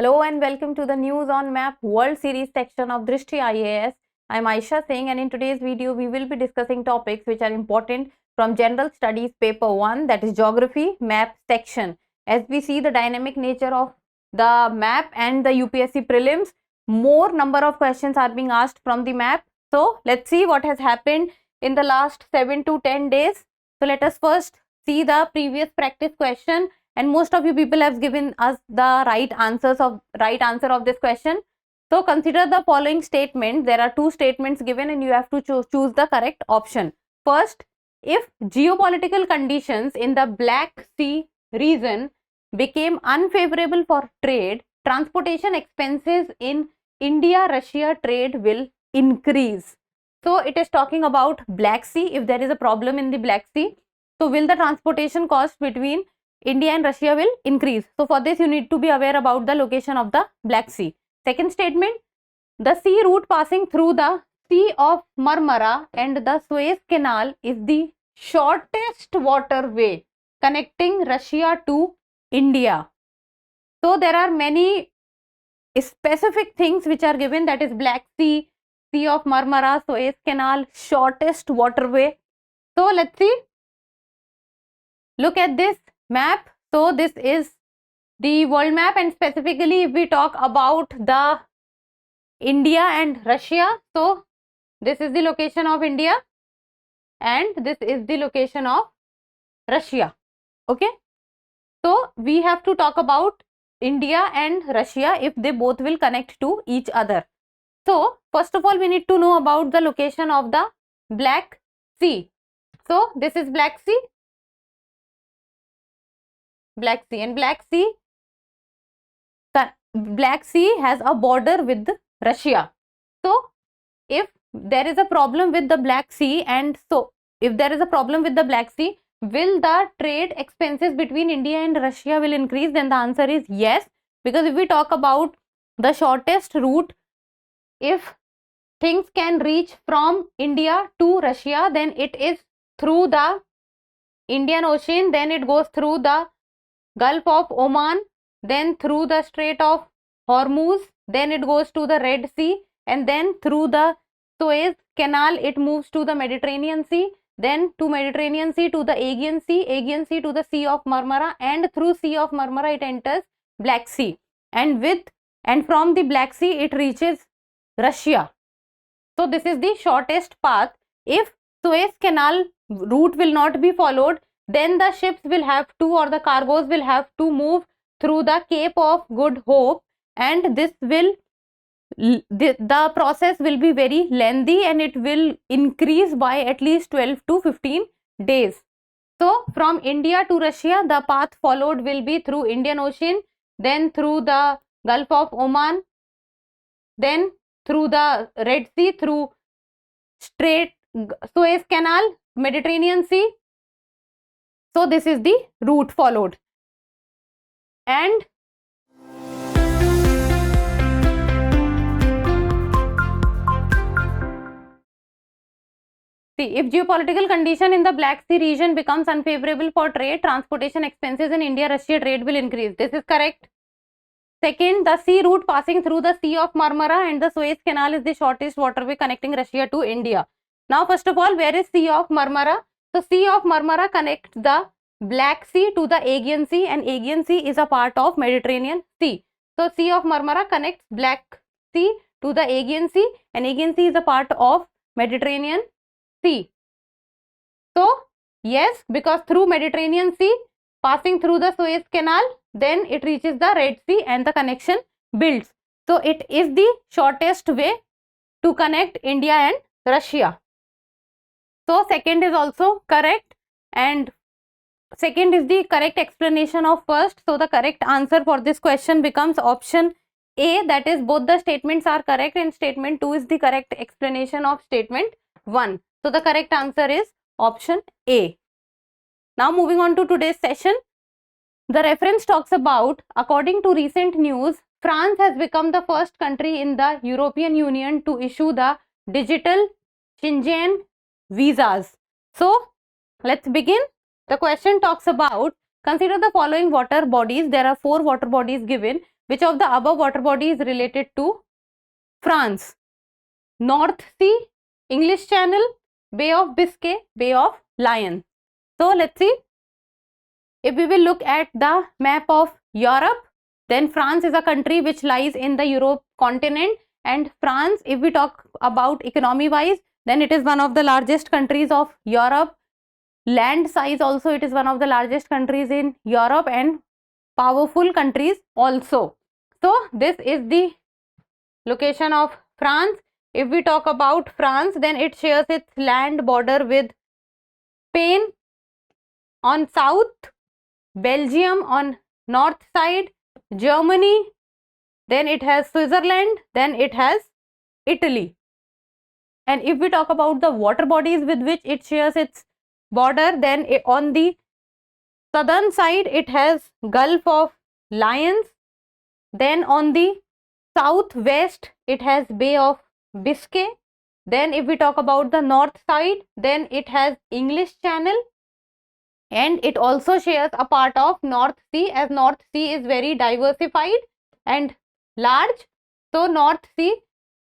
Hello and welcome to the News on Map World Series section of Drishti IAS. I am Aisha Singh, and in today's video we will be discussing topics which are important from General Studies Paper 1, that is Geography Map section. As we see the dynamic nature of the map and the UPSC prelims, more number of questions are being asked from the map. So let's see what has happened in the last 7 to 10 days. So let us first see the previous practice question. And most of you people have given us the right answer of this question. So consider the following statement. There are two statements given and you have to choose the correct option. First, if geopolitical conditions in the Black Sea region became unfavorable for trade, transportation expenses in India-Russia trade will increase. So it is talking about Black Sea. If there is a problem in the Black Sea, so will the transportation cost between India and Russia will increase. So for this you need to be aware about the location of the Black Sea. Second statement, the sea route passing through the Sea of Marmara and the Suez Canal is the shortest waterway connecting Russia to India. So there are many specific things which are given, that is Black Sea, Sea of Marmara, Suez Canal, shortest waterway. So let's see. Look at this map. So this is the world map, and specifically if we talk about the India and Russia, so this is the location of India and this is the location of Russia. Okay, so we have to talk about India and Russia if they both will connect to each other. So first of all we need to know about the location of the Black Sea. So this is Black Sea, and Black Sea has a border with Russia. So if there is a problem with the Black Sea, will the trade expenses between India and Russia will increase? Then the answer is yes, because if we talk about the shortest route, if things can reach from India to Russia, then it is through the Indian Ocean, then it goes through the Gulf of Oman, then through the Strait of Hormuz, then it goes to the Red Sea, and then through the Suez Canal it moves to the Mediterranean Sea, then to Mediterranean Sea to the Aegean Sea to the Sea of Marmara, and through Sea of Marmara it enters Black Sea, and from the Black Sea it reaches Russia. So this is the shortest path. If Suez Canal route will not be followed, then the ships will have to, or the cargoes will have to move through the Cape of Good Hope, and this will the process will be very lengthy and it will increase by at least 12 to 15 days. So from India to Russia the path followed will be through Indian Ocean, then through the Gulf of Oman, then through the Red Sea, through Suez Canal, Mediterranean Sea. So this is the route followed. And see, if geopolitical condition in the Black Sea region becomes unfavorable for trade, transportation expenses in India-Russia trade will increase. This is correct. Second, the sea route passing through the Sea of Marmara and the Suez Canal is the shortest waterway connecting Russia to India. Now first of all, where is Sea of Marmara? So Sea of Marmara connects the Black Sea to the Aegean Sea, and Aegean Sea is a part of Mediterranean Sea. So Sea of Marmara connects Black Sea to the Aegean Sea, and Aegean Sea is a part of Mediterranean Sea. So yes, because through Mediterranean Sea passing through the Suez Canal, then it reaches the Red Sea and the connection builds. So it is the shortest way to connect India and Russia. So second is also correct, and second is the correct explanation of first. So the correct answer for this question becomes option A, that is both the statements are correct and statement 2 is the correct explanation of statement 1. So the correct answer is option A. Now moving on to today's session. The reference talks about, according to recent news, France has become the first country in the European Union to issue the digital Schengen visas. So let's begin. The question talks about, consider the following water bodies. There are 4 water bodies given Which of the above water body is related to France? North Sea, English Channel, Bay of Biscay, Bay of Lion. So let's see. If we will look at the map of Europe, then France is a country which lies in the Europe continent, and France, if we talk about economy wise, then it is one of the largest countries of Europe. Land size also, it is one of the largest countries in Europe and powerful countries also. So this is the location of France. If we talk about France, then it shares its land border with Spain on south, Belgium on north side, Germany, then it has Switzerland, then it has Italy. And if we talk about the water bodies with which it shares its border, then on the southern side it has Gulf of Lions, then on the southwest it has Bay of Biscay, then if we talk about the north side, then it has English Channel, and it also shares a part of North Sea, as North Sea is very diversified and large. So North Sea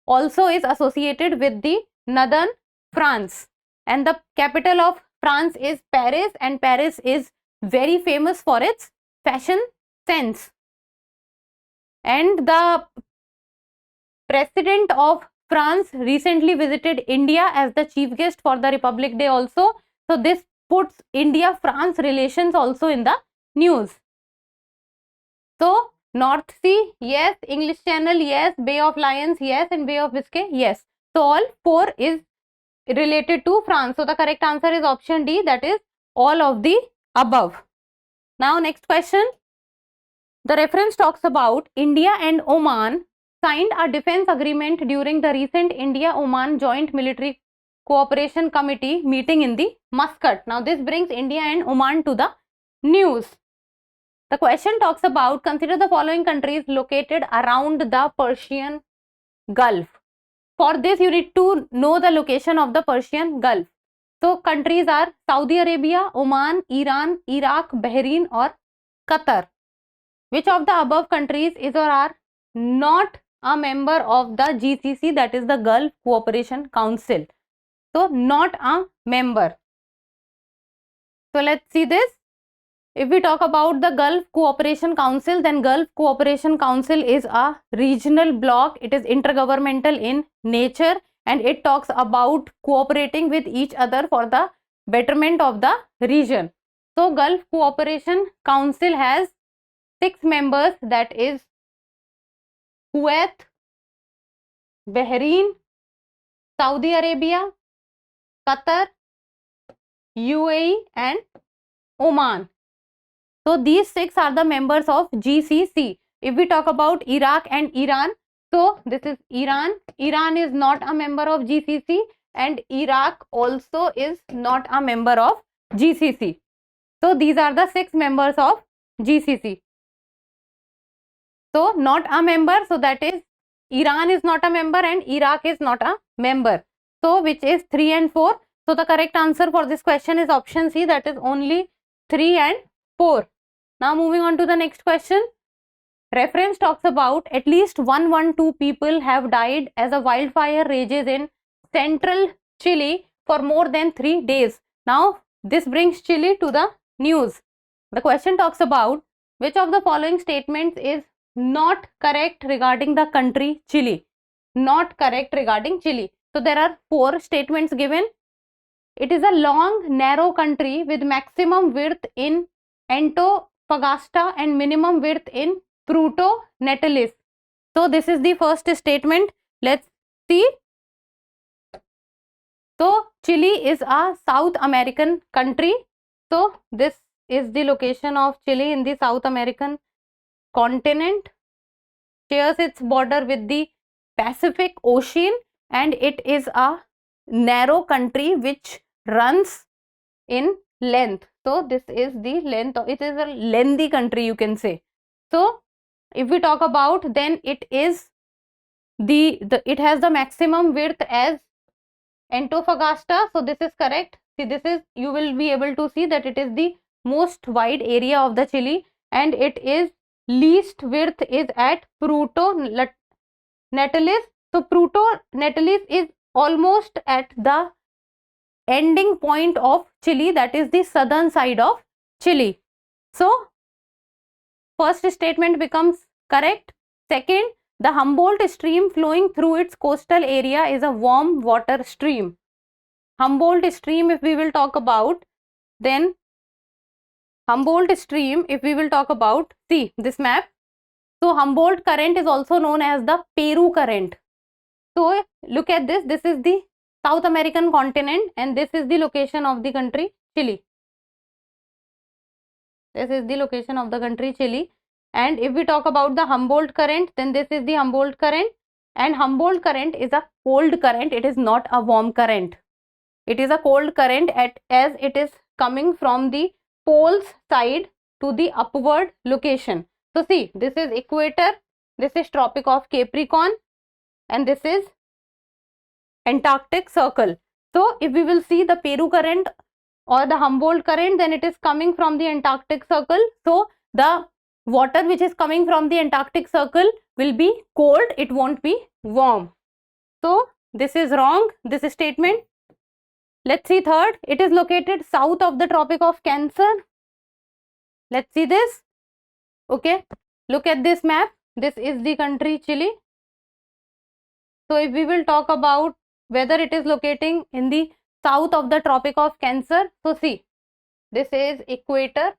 also is associated with the northern France, and the capital of France is Paris, and Paris is very famous for its fashion sense. And the President of France recently visited India as the chief guest for the Republic Day also. So this puts India-France relations also in the news. So North Sea, yes. English Channel, yes. Bay of Lions, yes. And Bay of Biscay, yes. So all four is related to France. So the correct answer is option D, that is all of the above. Now next question. The reference talks about India and Oman signed a defense agreement during the recent India-Oman Joint Military Cooperation Committee meeting in the Muscat. Now this brings India and Oman to the news. The question talks about, consider the following countries located around the Persian Gulf. For this you need to know the location of the Persian Gulf. So countries are Saudi Arabia, Oman, Iran, Iraq, Bahrain or Qatar. Which of the above countries is or are not a member of the GCC, that is the Gulf Cooperation Council? So not a member. So let's see this. If we talk about the Gulf Cooperation Council, then Gulf Cooperation Council is a regional bloc. It is intergovernmental in nature, and it talks about cooperating with each other for the betterment of the region. So Gulf Cooperation Council has 6 members, that is Kuwait, Bahrain, Saudi Arabia, Qatar, UAE and Oman. So these 6 are the members of GCC. If we talk about Iraq and Iran, so this is Iran. Iran is not a member of GCC, and Iraq also is not a member of GCC. So these are the 6 members of GCC. So not a member, so that is Iran is not a member and Iraq is not a member. So which is 3 and 4. So the correct answer for this question is option C, that is only 3 and 4. Now moving on to the next question. Reference talks about at least 112 people have died as a wildfire rages in central Chile for more than 3 days. Now this brings Chile to the news. The question talks about, which of the following statements is not correct regarding the country Chile? Not correct regarding Chile. So there are 4 statements given. It is a long, narrow country with maximum width in Antofagasta and minimum width in Puerto Natales. So this is the first statement. Let's see. So Chile is a South American country. So this is the location of Chile in the South American continent. Shares its border with the Pacific Ocean, and it is a narrow country which runs in length. So this is the length of, it is a lengthy country, you can say. So if we talk about, then it is it has the maximum width as Antofagasta. So this is correct. See, this is, you will be able to see that it is the most wide area of the Chile, and it is least width is at Puerto Natales. So Puerto Natales is almost at the ending point of Chile, that is the southern side of Chile. So first statement becomes correct. Second, the Humboldt stream flowing through its coastal area is a warm water stream. Humboldt stream, if we will talk about, then Humboldt stream, if we will talk about, see this map. So Humboldt current is also known as the Peru current. So look at this. This is the South American continent and this is the location of the country Chile. This is the location of the country Chile. And if we talk about the Humboldt current, then this is the Humboldt current. And Humboldt current is a cold current. It is not a warm current. It is a cold current as it is coming from the poles side to the upward location. So see, this is equator, this is Tropic of Capricorn, and this is Antarctic Circle. So if we will see the Peru current or the Humboldt current, then it is coming from the Antarctic Circle. So the water which is coming from the Antarctic Circle will be cold, it won't be warm. So this is wrong, this statement. Let's see third. It is located south of the Tropic of Cancer. Let's see this. Okay, look at this map. This is the country Chile. So if we will talk about whether it is locating in the south of the Tropic of Cancer, so see, this is equator.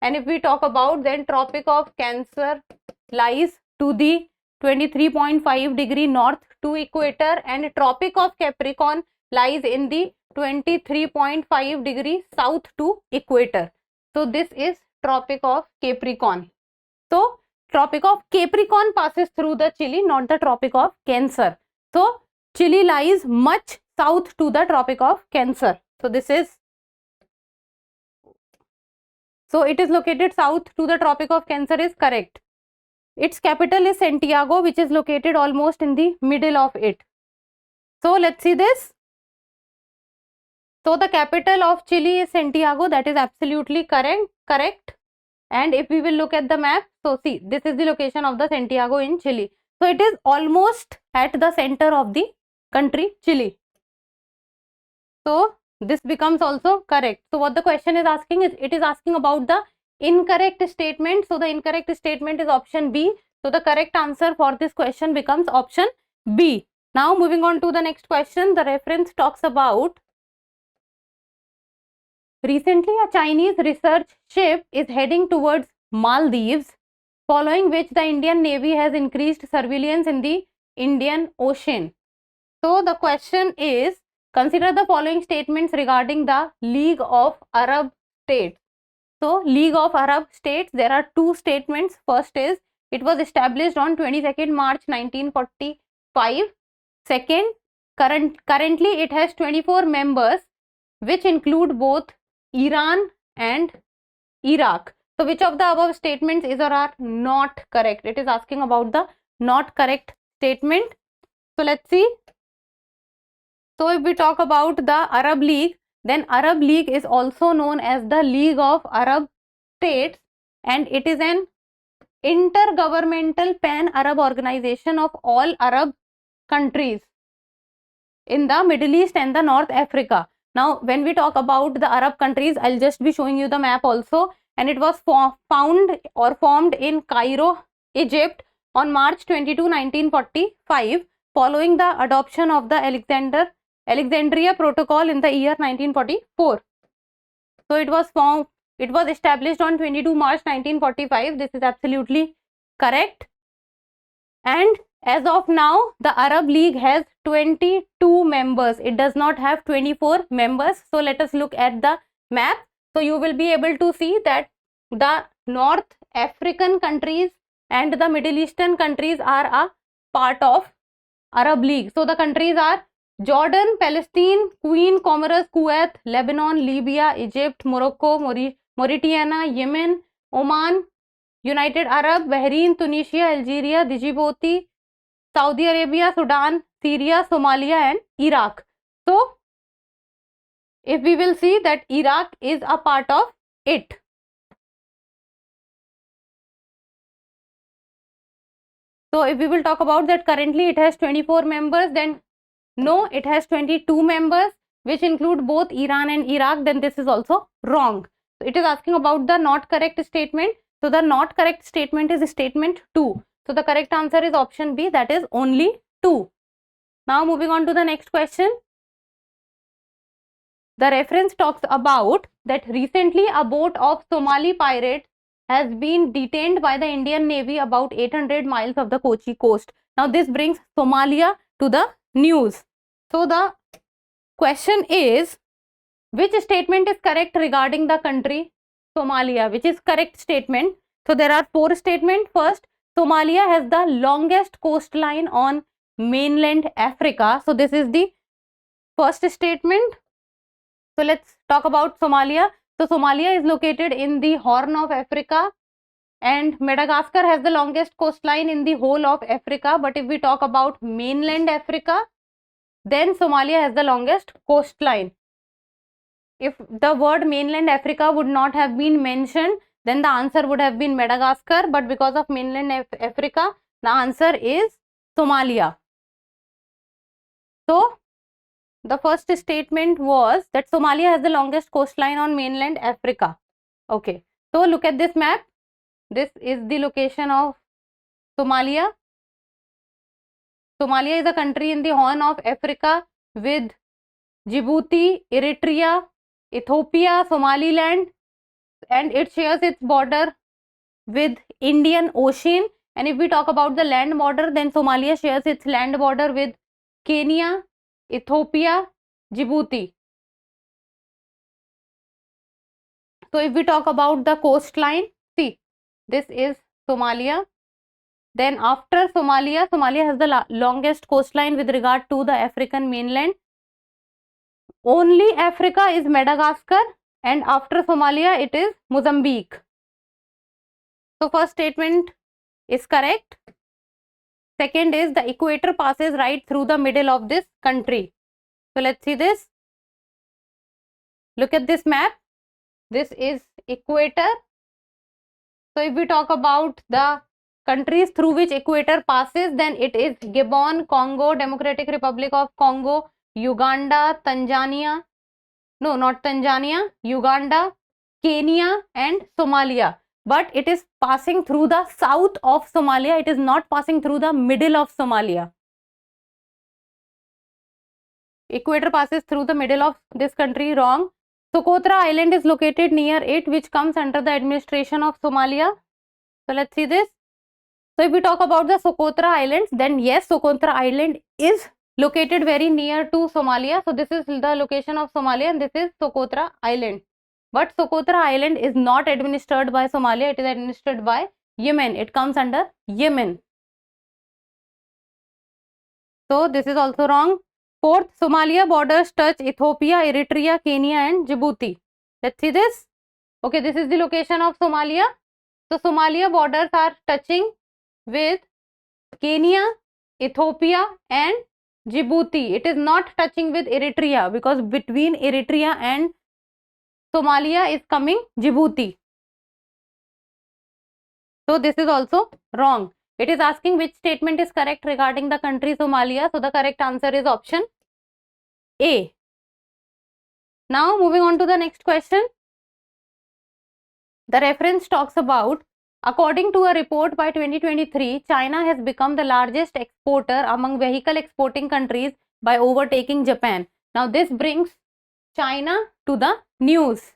And if we talk about, then Tropic of Cancer lies to the 23.5 degree north to equator, and Tropic of Capricorn lies in the 23.5 degree south to equator. So this is Tropic of Capricorn. So Tropic of Capricorn passes through the Chile, not the Tropic of Cancer. So Chile lies much south to the Tropic of Cancer. So this is, so it is located south to the Tropic of Cancer is correct. Its capital is Santiago, which is located almost in the middle of it. So let's see this. So the capital of Chile is Santiago, that is absolutely correct. And if we will look at the map, so see, this is the location of the Santiago in Chile. So it is almost at the center of the country Chile. So this becomes also correct. So what the question is asking is, it is asking about the incorrect statement. So the incorrect statement is option B. So the correct answer for this question becomes option B. Now moving on to the next question, the reference talks about, recently a Chinese research ship is heading towards Maldives, following which the Indian Navy has increased surveillance in the Indian Ocean. So the question is, consider the following statements regarding the League of Arab States. So League of Arab States, there are two statements. First is, it was established on 22nd March 1945. Second, currently it has 24 members, which include both Iran and Iraq. So which of the above statements is or are not correct? It is asking about the not correct statement. So let's see. So if we talk about the Arab League, then Arab League is also known as the League of Arab States, and it is an intergovernmental pan-Arab organization of all Arab countries in the Middle East and the North Africa. Now when we talk about the Arab countries, I'll just be showing you the map also, and it was formed in Cairo, Egypt on March 22, 1945, following the adoption of the Alexandria Protocol in the year 1944. So it was established on 22 March 1945. This is absolutely correct. And as of now, the Arab League has 22 members. It does not have 24 members. So let us look at the map. So you will be able to see that the North African countries and the Middle Eastern countries are a part of Arab League. So the countries are Jordan, Palestine, Queen, Comoros, Kuwait, Lebanon, Libya, Egypt, Morocco, Mauritania, Yemen, Oman, United Arab, Bahrain, Tunisia, Algeria, Djibouti, Saudi Arabia, Sudan, Syria, Somalia and Iraq. So if we will see that Iraq is a part of it. So if we will talk about that, currently it has 24 members, then no, it has 22 members, which include both Iran and Iraq, then this is also wrong. So it is asking about the not correct statement. So the not correct statement is statement 2. So the correct answer is option B, that is only 2. Now moving on to the next question. The reference talks about that recently a boat of Somali pirates has been detained by the Indian Navy about 800 miles of the Kochi coast. Now this brings Somalia to the news. So the question is, which statement is correct regarding the country Somalia? Which is correct statement? So there are 4 statements. First, Somalia has the longest coastline on mainland Africa. So this is the first statement. So let's talk about Somalia. So Somalia is located in the Horn of Africa, and Madagascar has the longest coastline in the whole of Africa. But if we talk about mainland Africa, then Somalia has the longest coastline. If the word mainland Africa would not have been mentioned, then the answer would have been Madagascar, but because of mainland Africa, the answer is Somalia. So the first statement was that Somalia has the longest coastline on mainland Africa. Okay, so look at this map. This is the location of Somalia. Somalia is a country in the Horn of Africa with Djibouti, Eritrea, Ethiopia, Somaliland, and it shares its border with Indian Ocean. And if we talk about the land border, then Somalia shares its land border with Kenya, Ethiopia, Djibouti. So if we talk about the coastline, see, this is Somalia. Then after Somalia, Somalia has the longest coastline with regard to the African mainland. Only Africa is Madagascar, and after Somalia it is Mozambique. So first statement is correct. Second is the equator passes right through the middle of this country. So let's see this. Look at this map. This is equator. So if we talk about the countries through which equator passes, then it is Gabon, Congo, Democratic Republic of Congo, Uganda, Tanzania, no, not Tanzania, Uganda, Kenya and Somalia. But it is passing through the south of Somalia. It is not passing through the middle of Somalia. Equator passes through the middle of this country, wrong. Socotra Island is located near it, which comes under the administration of Somalia. So let's see this. So if we talk about the Socotra Islands, then yes, Socotra Island is located very near to Somalia. So this is the location of Somalia and this is Socotra Island. But Socotra Island is not administered by Somalia. It is administered by Yemen. It comes under Yemen. So this is also wrong. Fourth, Somalia borders touch Ethiopia, Eritrea, Kenya and Djibouti. Let's see this. Okay, this is the location of Somalia. So Somalia borders are touching with Kenya, Ethiopia and Djibouti. It is not touching with Eritrea, because between Eritrea and Somalia is coming Djibouti. So this is also wrong. It is asking which statement is correct regarding the country Somalia. So the correct answer is option A. Now moving on to the next question. The reference talks about, according to a report by 2023, China has become the largest exporter among vehicle exporting countries by overtaking Japan. Now this brings China to the news.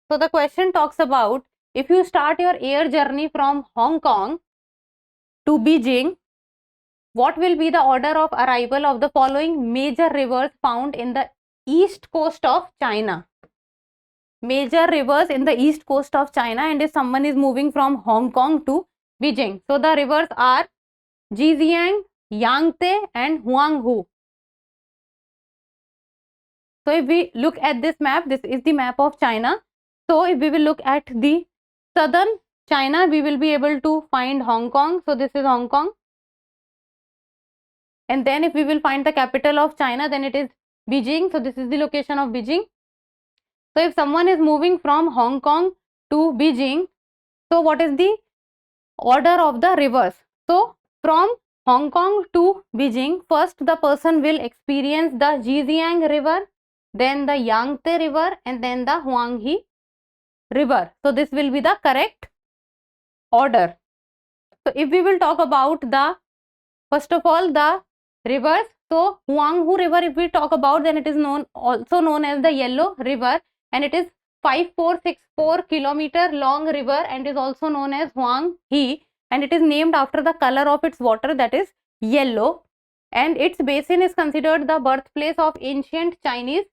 So the question talks about, if you start your air journey from Hong Kong to Beijing, what will be the order of arrival of the following major rivers found in the east coast of China? Major rivers in the east coast of China, and if someone is moving from Hong Kong to Beijing. So the rivers are Zhejiang, Yangtze and Huanghu. So if we look at this map, this is the map of China. So if we will look at the southern China, we will be able to find Hong Kong. So this is Hong Kong. And then if we will find the capital of China, then it is Beijing. So this is the location of Beijing. So if someone is moving from Hong Kong to Beijing, so what is the order of the rivers? So From Hong Kong to Beijing, first the person will experience the Zhejiang river, then the Yangtze river, and then the Huanghe river. So this will be the correct order. So if we will talk about the, first of all, the rivers, so Huanghu river if we talk about, then it is also known as the Yellow River, and it is 5464 kilometer long river and is also known as Huanghe, and it is named after the color of its water, that is yellow, and its basin is considered the birthplace of ancient Chinese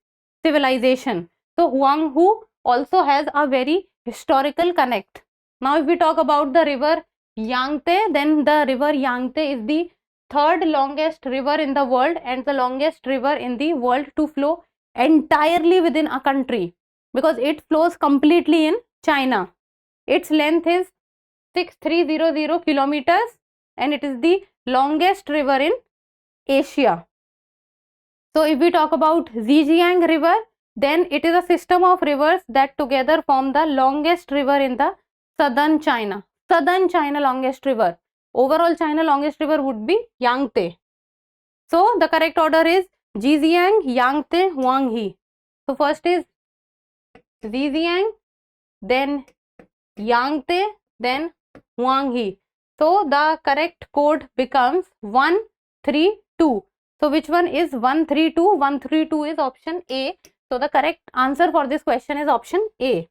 civilization. So Huanghu also has a very historical connect. Now if we talk about the river Yangtze, then the river Yangtze is the third longest river in the world and the longest river in the world to flow entirely within a country, because it flows completely in China. Its length is 6300 kilometers and it is the longest river in Asia. So if we talk about Zhejiang river, then it is a system of rivers that together form the longest river in the southern China. Southern China longest river. Overall China longest river would be Yangtze. So the correct order is Zhejiang, Yangtze, Huanghe. So first is Zhejiang, then Yangtze, then Huanghe. So the correct code becomes 132. So which one is 132? 132 is option A. So the correct answer for this question is option A.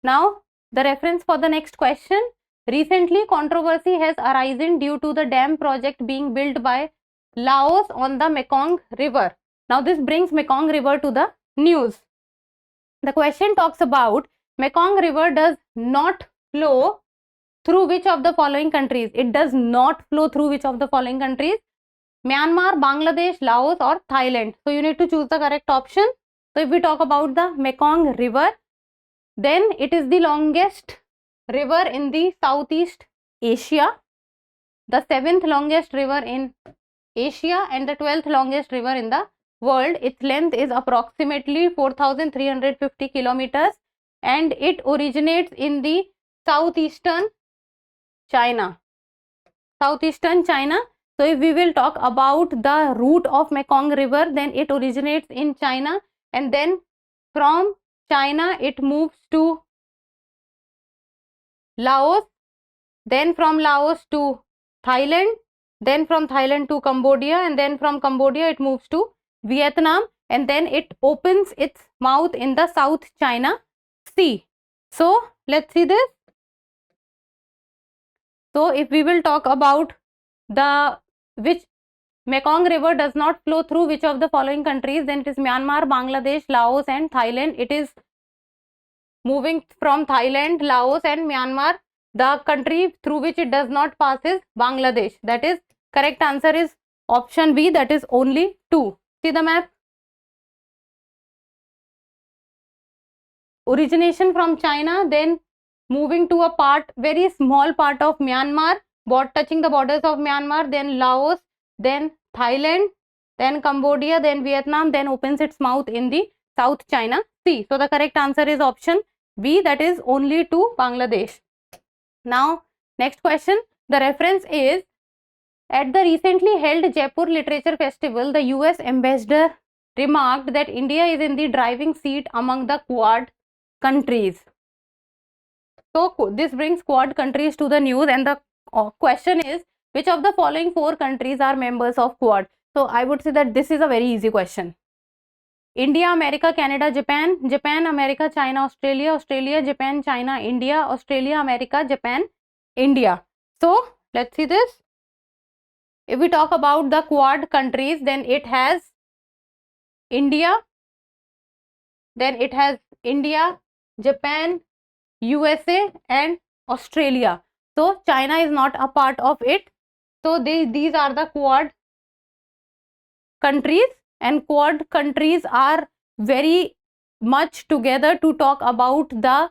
Now the reference for the next question. Recently controversy has arisen due to the dam project being built by Laos on the Mekong River. Now this brings Mekong River to the news. The question talks about Mekong River does not flow through which of the following countries? It does not flow through which of the following countries? Myanmar, Bangladesh, Laos or Thailand. So you need to choose the correct option. So if we talk about the Mekong River, then it is the longest river in the Southeast Asia, the 7th longest river in Asia and the 12th longest river in the world. Its length is approximately 4350 kilometers and it originates in the southeastern China. Southeastern China. So if we will talk about the route of Mekong River, then it originates in China and then from China it moves to Laos, then from Laos to Thailand, then from Thailand to Cambodia, and then from Cambodia it moves to Vietnam, and then it opens its mouth in the South China Sea. So let's see this. So if we will talk about the which Mekong River does not flow through which of the following countries, then it is Myanmar, Bangladesh, Laos and Thailand. It is moving from Thailand, Laos and Myanmar. The country through which it does not pass is Bangladesh. That is correct answer is option B, that is only 2. See the map. Origination from China, then moving to a part, very small part of Myanmar, touching the borders of Myanmar, then Laos, then Thailand, then Cambodia, then Vietnam, then opens its mouth in the South China Sea. So the correct answer is option B, that is only to Bangladesh. Now next question. The reference is, at the recently held Jaipur Literature Festival, the US ambassador remarked that India is in the driving seat among the Quad countries. So this brings Quad countries to the news, and the question is, which of the following 4 countries are members of Quad? So I would say that this is a very easy question. India, America, Canada, Japan, Japan, America, China, Australia, Australia, Japan, China, India, Australia, America, Japan, India. So let's see this. If we talk about the Quad countries, then it has India, then it has India, Japan, USA and Australia. So China is not a part of it. So these are the Quad countries, and Quad countries are very much together to talk about the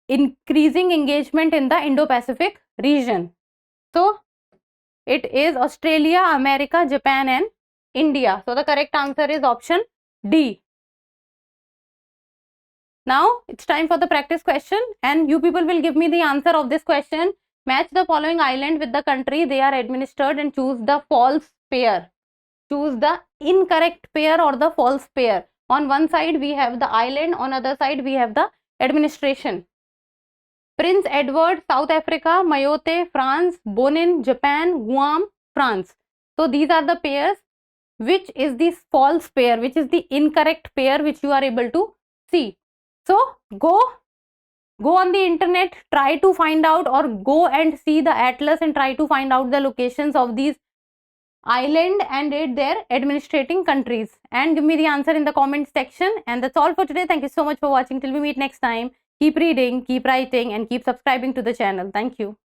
increasing engagement in the Indo-Pacific region. So it is Australia, America, Japan and India. So the correct answer is option D. Now it's time for the practice question, and you people will give me the answer of this question Match the following island with the country they are administered and choose the false pair. Choose the incorrect pair or the false pair. On one side we have the island, on other side we have the administration. Prince Edward, South Africa; Mayotte, France; Bonin, Japan; Guam, France. So these are the pairs. Which is the false pair, which is the incorrect pair which you are able to see? So go on the internet, try to find out, or go and see the atlas and try to find out the locations of these island and their administrating countries, and give me the answer in the comment section. And that's all for today. Thank you so much for watching. Till we meet next time, keep reading, keep writing, and keep subscribing to the channel. Thank you.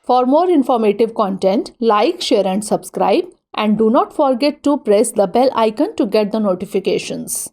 For more informative content, like, share and subscribe, and do not forget to press the bell icon to get the notifications.